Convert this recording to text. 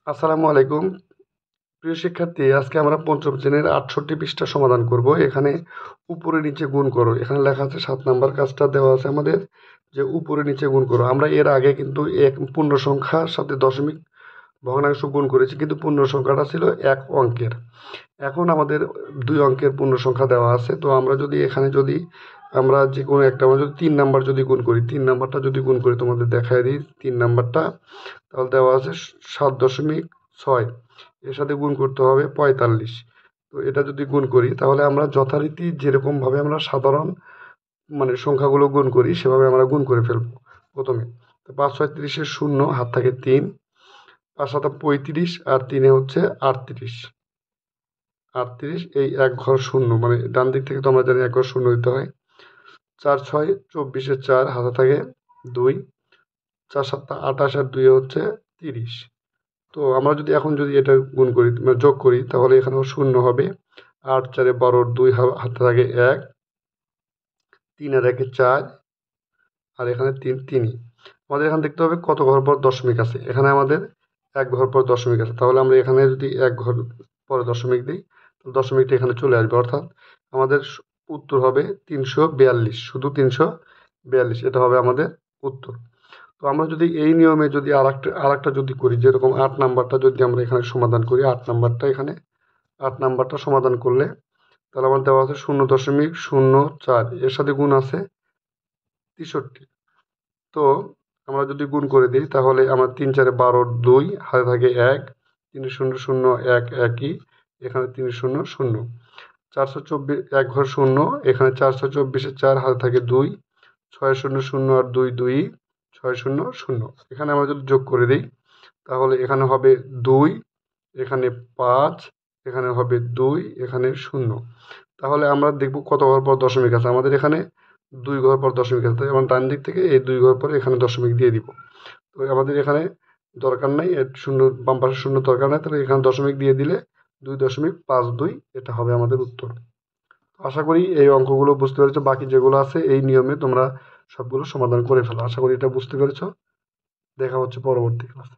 আসসালামু আলাইকুম। প্রিয় শিক্ষার্থী, আজকে আমরা পঞ্চম শ্রেণীর ৬৮ পৃষ্ঠা সমাধান করব। এখানে উপরে নিচে গুণ করো, এখানে লেখা আছে ৭ নাম্বার কাজটা দেওয়া আছে আমাদের, যে উপরে নিচে গুণ করো। আমরা এর আগে কিন্তু এক পূর্ণ সংখ্যার সাথে দশমিক ভগ্নাংশ গুণ করেছি, কিন্তু পূর্ণ সংখ্যাটা ছিল ১ অঙ্কের। এখন আমাদের ২ অঙ্কের পূর্ণ সংখ্যা দেওয়া আছে। তো আমরা যদি এখানে যদি আমরা যে কোনো একটা, আমরা যদি ৩ নাম্বার যদি গুণ করি, ৩ নাম্বারটা যদি গুণ করি তোমাদের দেখায় দিই ৩ নাম্বারটা, তাহলে দেওয়া আছে ৭.৬, এর সাথে গুণ করতে হবে ৪৫। তো এটা যদি গুণ করি তাহলে আমরা যথারীতি যেরকমভাবে আমরা সাধারণ সংখ্যাগুলো গুণ করি সেভাবে আমরা গুণ করে ফেলবো প্রথমে। তো ৫ ৬ ৩০ শূন্য, হাত থাকে ৩, ৫ ৭ ৩৫, আর ৩ হচ্ছে ৩৮। ৩৮, এই এক ঘর শূন্য, ডান দিক থেকে তো আমরা জানি এক ঘর শূন্য দিতে হয়। ৪ ৬ ২৪, ৪ হাতে থাকে ২, ৪ ৭ ২৮, আর ২ হচ্ছে ৩০। তো আমরা যদি এখন যদি এটা গুণ করি, যোগ করি, তাহলে এখানেও শূন্য হবে। ৮ ৪ ১২, ২ হাতে থাকে ১, ৩ আর ১ ৪, আর এখানে ৩ ৩ই। আমাদের এখানে দেখতে হবে কত ঘর পর দশমিক আছে। এখানে আমাদের এক ঘর পর দশমিক আছে, তাহলে আমরা এখানে যদি এক ঘর পরে দশমিক দিই, তাহলে দশমিকটা এখানে চলে আসবে, অর্থাৎ আমাদের উত্তর হবে ৩৪২, শুধু ৩৪২, এটা হবে আমাদের উত্তর। তো আমরা যদি এই নিয়মে যদি আরেকটা যদি করি, যেরকম ৮ নাম্বারটা যদি আমরা এখানে সমাধান করি, ৮ নাম্বারটা সমাধান করলে তাহলে আমার দেওয়া আছে ০.০৪, এর সাথে গুণ আছে ৬৩। তো আমরা যদি গুণ করে দিই তাহলে আমার ৩ ৪ ১২, ২ হাতে থাকে ১, ৩ ০ ০ ১ একই, এখানে ৩ ০ ০, ৪২৪, এক ঘর শূন্য, এখানে ৪ ৬ ২৪, ৪ হাতে থাকে ২, ৬ ০ ০ আর ২ ২, ৬ ০ ০। এখানে আমরা যদি যোগ করে দিই তাহলে এখানে হবে ২, এখানে ৫, এখানে হবে ২, এখানে ০। তাহলে আমরা দেখব কত ঘর পর দশমিক আছে। আমাদের এখানে ২ ঘর পর দশমিক আছে, এবং ডান দিক থেকে এই ২ ঘর পরে এখানে দশমিক দিয়ে দিব। তো আমাদের এখানে দরকার নাই, শূন্য বাম পাশে শূন্য দরকার নাই, তাহলে এখানে দশমিক দিয়ে দিলে ২.৫২, এটা হবে আমাদের উত্তর। আশা করি এই অঙ্কগুলো বুঝতে পেরেছো। বাকি যেগুলো আছে এই নিয়মে তোমরা সবগুলো সমাধান করে ফেলো। আশা করি এটা বুঝতে পেরেছো। দেখা হচ্ছে পরবর্তী ক্লাসে।